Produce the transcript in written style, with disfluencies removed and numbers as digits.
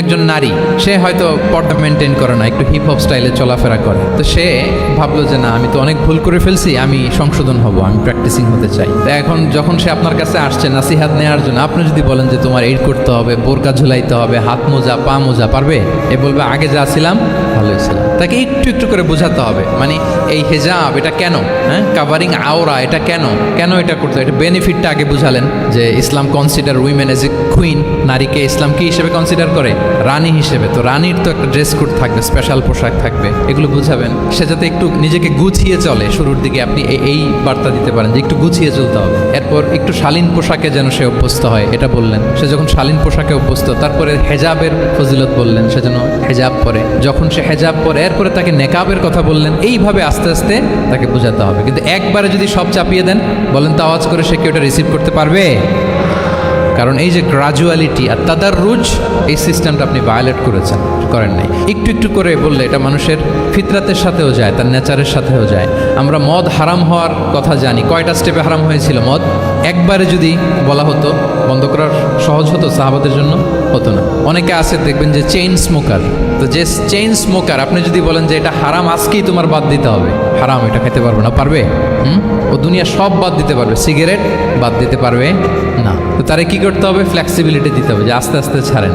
একজন নারী, সে হয়তো পর্দা মেনটেন করে না, একটু হিপ হপ স্টাইলে চলাফেরা করে, তো সে ভাবলো যে না, আমি তো অনেক ভুল করে ফেলছি, আমি সংশোধন হব, আমি প্র্যাকটিসিং হতে চাই। তো এখন যখন সে আপনার কাছে আসছে নাসিহাত নেওয়ার জন্য, আপনি যদি বলেন যে তোমার এই করতে হবে, বোরকা ঝুলাইতে হবে, হাত মোজা পা মোজা, পারবে? এ বলবে আগে যা ছিলাম ভালোই ছিলাম। তাকে একটু একটু করে বোঝাতে হবে, মানে এই হেজাব এটা কেন, হ্যাঁ, কাভারিং আওরা এটা কেন, কেন এটা করতে, এটা বেনিফিটটা আগে বুঝালেন যে Islam consider women as a queen, নারীকে ইসলাম কি হিসেবে কনসিডার করে? রানী হিসেবে। তো রানীর তো একটা ড্রেস কোড থাকবে, স্পেশাল পোশাক থাকবে, এগুলো বুঝাবেন। সে যাতে একটু নিজেকে গুছিয়ে চলে, শুরুর দিকে আপনি এই বার্তা দিতে পারেন যে একটু গুছিয়ে চলতে হবে। এরপর একটু শালীন পোশাকে যেন সে অভ্যস্ত হয়, এটা বললেন। সে যখন শালীন পোশাকে অভ্যস্ত, তারপরে হেজাবের ফজিলত বললেন, সে যেন হেজাব পরে। যখন সে হেজাব পরে, এরপরে তাকে নেকাবের কথা বললেন। এইভাবে আস্তে আস্তে তাকে বোঝাতে হবে। কিন্তু একবারে যদি সব চাপিয়ে দেন, বলেন তো আওয়াজ করে, সে কি ওটা রিসিভ করতে পারবে? কারণ এই যে গ্রাজুয়ালিটি আর তাদাররুজ, এই সিস্টেমটা আপনি ভায়োলেট করেন নাই। একটু একটু করে বললে এটা মানুষের ফিতরাতের সাথেও যায়, তার নেচারের সাথেও যায়। আমরা মদ হারাম হওয়ার কথা জানি, কয়টা স্টেপে হারাম হয়েছিল মদ? একবারে যদি বলা হতো বন্ধ করার সহজ হতো সাহাবাদের জন্য? হতো না। অনেকে আছে দেখবেন যে চেইন স্মোকার, তো যে চেইন স্মোকার, আপনি যদি বলেন যে এটা হারাম, আজকেই তোমার বাদ দিতে হবে, হারাম, এটা খেতে পারবে না, পারবে? ও দুনিয়া সব বাদ দিতে পারবে, সিগারেট বাদ দিতে পারবে না। তো তারে কি করতে হবে? ফ্লেক্সিবিলিটি দিতে হবে, যে আস্তে আস্তে ছাড়েন।